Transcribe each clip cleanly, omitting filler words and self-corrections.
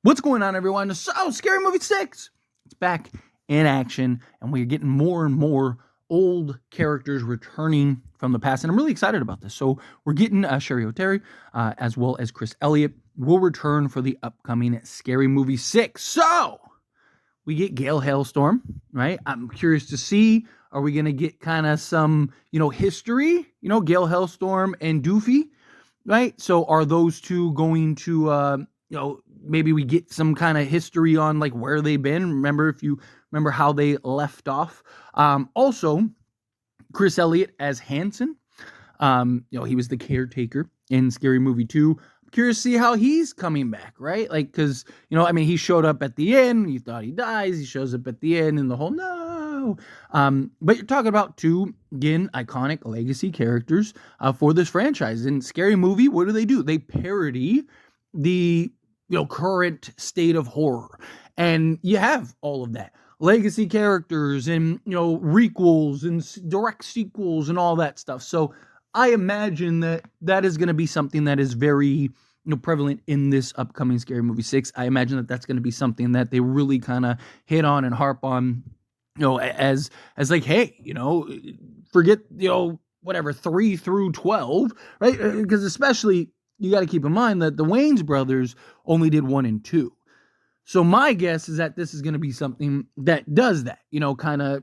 What's going on, everyone? So, Scary Movie 6, it's back in action, and we're getting more and more old characters returning from the past, and I'm really excited about this. So, we're getting Sherry O'Terry, as well as Chris Elliott, will return for the upcoming Scary Movie 6. So, we get Gail Hailstorm, right? I'm curious to see, are we going to get kind of some, history? Gail Hailstorm and Doofy, right? So, are those two going to, maybe we get some kind of history on like where they've been. Remember how they left off. Also, Chris Elliott as Hanson. He was the caretaker in Scary Movie 2. I'm curious to see how he's coming back, right? Like, because, he showed up at the end. You thought he dies. He shows up at the end and the whole no. But you're talking about two, again, iconic legacy characters for this franchise. In Scary Movie, what do? They parody the current state of horror. And you have all of that. Legacy characters and, requels and direct sequels and all that stuff. So I imagine that is going to be something that is very, prevalent in this upcoming Scary Movie 6. I imagine that that's going to be something that they really kind of hit on and harp on, as like, hey, forget, whatever, 3 through 12, right? Because especially, you got to keep in mind that the Wayans brothers only did 1 and 2. So my guess is that this is going to be something that does that, kind of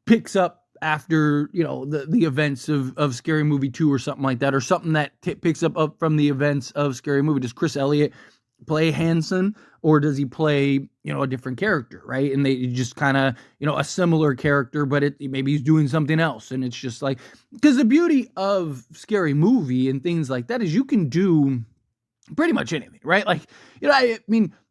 picks up after, the events of Scary Movie 2 or something like that, or something that picks up from the events of Scary Movie. Does Chris Elliott play Hanson, or does he play, a different character, right? And they just kind of, a similar character, but maybe he's doing something else. And it's just like, because the beauty of Scary Movie and things like that is you can do pretty much anything, right? Like,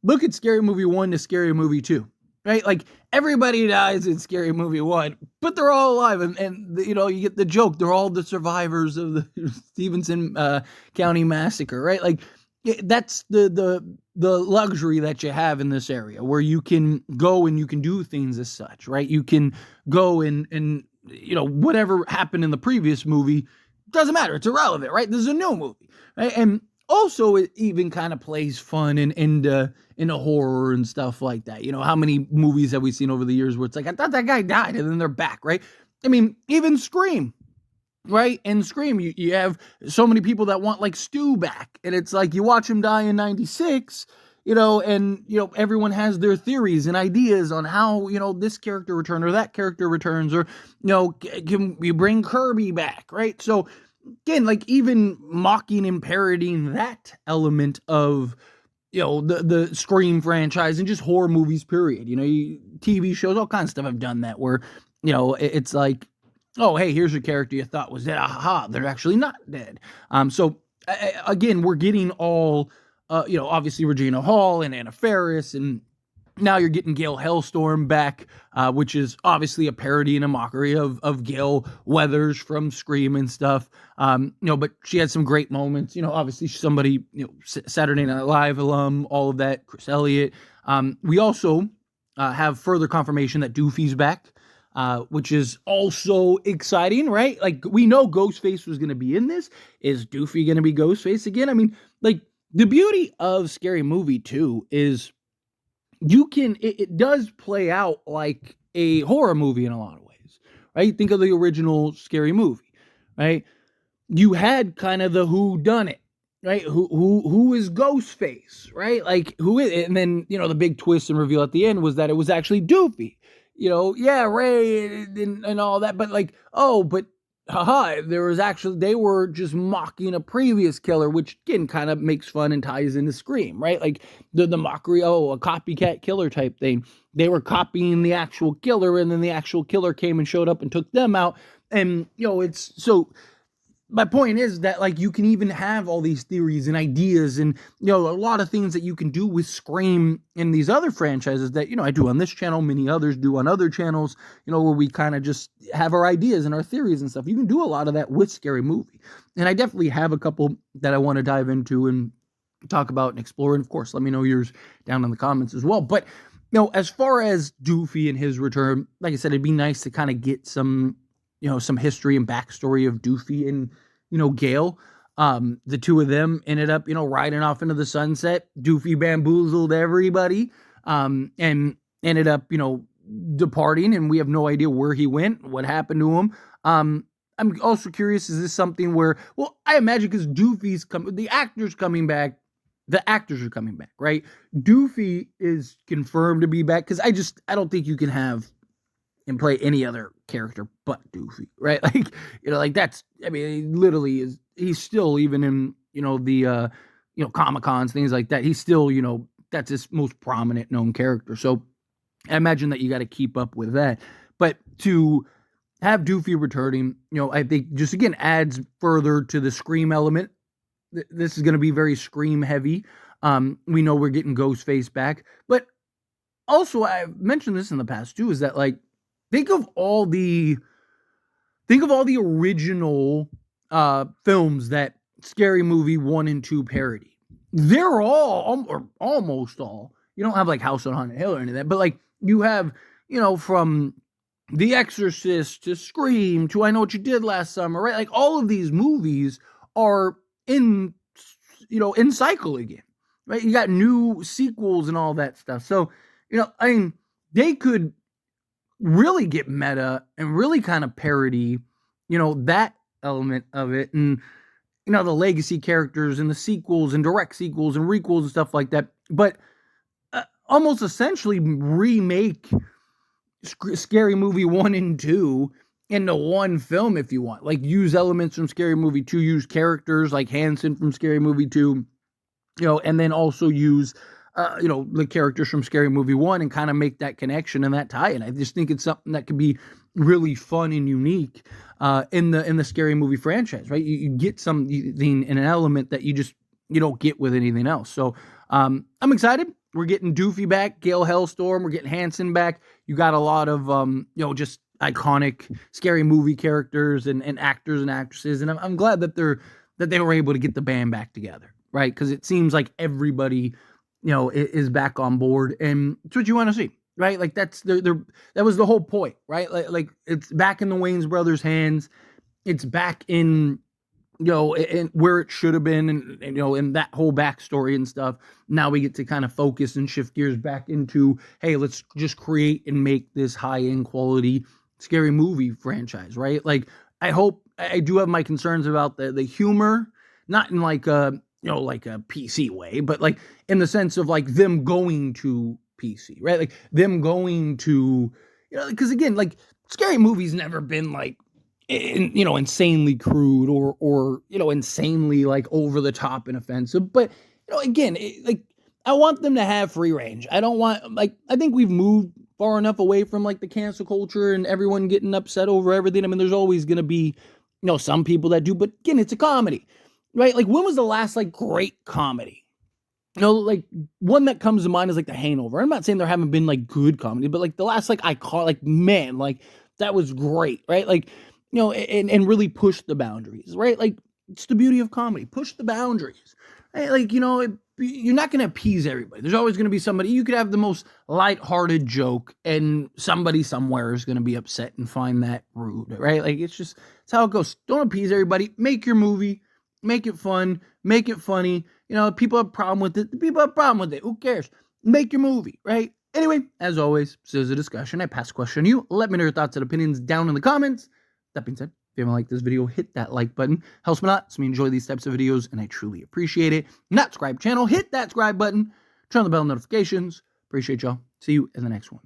look at Scary Movie 1 to Scary Movie 2, right? Like, everybody dies in Scary Movie 1, but they're all alive. And you get the joke. They're all the survivors of the Stevenson County Massacre, right? Like, that's the luxury that you have in this area, where you can go and you can do things as such, right? You can go and whatever happened in the previous movie doesn't matter. It's irrelevant, right? This is a new movie, right? And also, it even kind of plays fun and into horror and stuff like that. How many movies have we seen over the years where it's like, I thought that guy died, and then they're back, right? Even Scream. Right? And Scream, you have so many people that want like Stu back. And it's like you watch him die in 96, and everyone has their theories and ideas on how, this character returns or that character returns, or, can we bring Kirby back, right? So again, like even mocking and parodying that element of, the Scream franchise and just horror movies, period. TV shows, all kinds of stuff have done that where, it's like, oh, hey, here's a character you thought was dead. Aha, they're actually not dead. So again, we're getting all, obviously Regina Hall and Anna Faris, and now you're getting Gail Hailstorm back, which is obviously a parody and a mockery of Gail Weathers from Scream and stuff. But she had some great moments. Obviously somebody, Saturday Night Live alum, all of that. Chris Elliott. We also have further confirmation that Doofy's back. Which is also exciting, right? Like, we know Ghostface was going to be in this. Is Doofy going to be Ghostface again? The beauty of Scary Movie 2 is it does play out like a horror movie in a lot of ways, right? Think of the original Scary Movie, right? You had kind of the whodunit, right? Who is Ghostface, right? Like, who is it? And then, the big twist and reveal at the end was that it was actually Doofy. Ray and all that, but like, there was actually, they were just mocking a previous killer, which again kind of makes fun and ties into Scream, right? Like the mockery, a copycat killer type thing. They were copying the actual killer, and then the actual killer came and showed up and took them out. And, it's so. My point is that, like, you can even have all these theories and ideas and, a lot of things that you can do with Scream in these other franchises that, I do on this channel, many others do on other channels, where we kind of just have our ideas and our theories and stuff. You can do a lot of that with Scary Movie. And I definitely have a couple that I want to dive into and talk about and explore. And of course, let me know yours down in the comments as well. But, as far as Doofy and his return, like I said, it'd be nice to kind of get some history and backstory of Doofy and, Gail. The two of them ended up, riding off into the sunset. Doofy bamboozled everybody, and ended up, departing, and we have no idea where he went, what happened to him. I'm also curious, is this something where, well, I imagine because Doofy's the actor's coming back, the actors are coming back, right? Doofy is confirmed to be back, because I don't think you can have and play any other character but Doofy, right? Like, like that's, I mean, he literally is, he's still, even in, the, Comic-Cons, things like that, he's still, that's his most prominent known character. So I imagine that you got to keep up with that. But to have Doofy returning, I think just, again, adds further to the Scream element. This is going to be very Scream heavy. We know we're getting Ghostface back. But also, I've mentioned this in the past too, is that, like, think of all the original films that Scary Movie 1 and 2 parody. They're all, or almost all. You don't have like House on Haunted Hill or any of that, but like you have, from The Exorcist to Scream to I Know What You Did Last Summer, right? Like all of these movies are in cycle again, right? You got new sequels and all that stuff. So, I mean, they could really get meta and really kind of parody, that element of it, and the legacy characters and the sequels and direct sequels and requels and stuff like that, but almost essentially remake Scary Movie 1 and 2 into one film if you want. Like, use elements from Scary Movie 2, use characters like Hansen from Scary Movie 2, and then also use the characters from Scary Movie 1 and kind of make that connection and that tie-in. I just think it's something that could be really fun and unique in the Scary Movie franchise, right? You get something in an element that you don't get with anything else. So I'm excited. We're getting Doofy back, Gail Hailstorm. We're getting Hansen back. You got a lot of just iconic Scary Movie characters and actors and actresses, and I'm glad that they were able to get the band back together, right? Because it seems like everybody is back on board, and it's what you want to see, right? Like that was the whole point, right? Like it's back in the Wayans brothers' hands. It's back in in where it should have been, and in that whole backstory and stuff. Now we get to kind of focus and shift gears back into, hey, let's just create and make this high-end quality Scary Movie franchise, right? Like, I do have my concerns about the humor, not in like a like a PC way, but like in the sense of like them going to PC, right? Like them going to, because again, like Scary Movie's never been like insanely crude or insanely like over the top and offensive, but again, like I want them to have free range. I don't want, like, I think we've moved far enough away from like the cancel culture and everyone getting upset over everything. I mean, there's always going to be some people that do, but again, it's a comedy, right? Like, when was the last like great comedy? Like one that comes to mind is like The Hangover. I'm not saying there haven't been like good comedy, but like the last like like, man, like that was great, right? Like, and really push the boundaries, right? Like, it's the beauty of comedy. Push the boundaries, right? Like, you're not going to appease everybody. There's always going to be somebody. You could have the most lighthearted joke and somebody somewhere is going to be upset and find that rude, right? Like, it's how it goes. Don't appease everybody. Make your movie. Make it fun. Make it funny. People have a problem with it. People have a problem with it. Who cares? Make your movie, right? Anyway, as always, this is a discussion. I pass the question to you. Let me know your thoughts and opinions down in the comments. That being said, if you haven't liked this video, hit that like button. Helps me a lot. So me enjoy these types of videos, and I truly appreciate it. Not subscribe channel, hit that subscribe button. Turn on the bell notifications. Appreciate y'all. See you in the next one.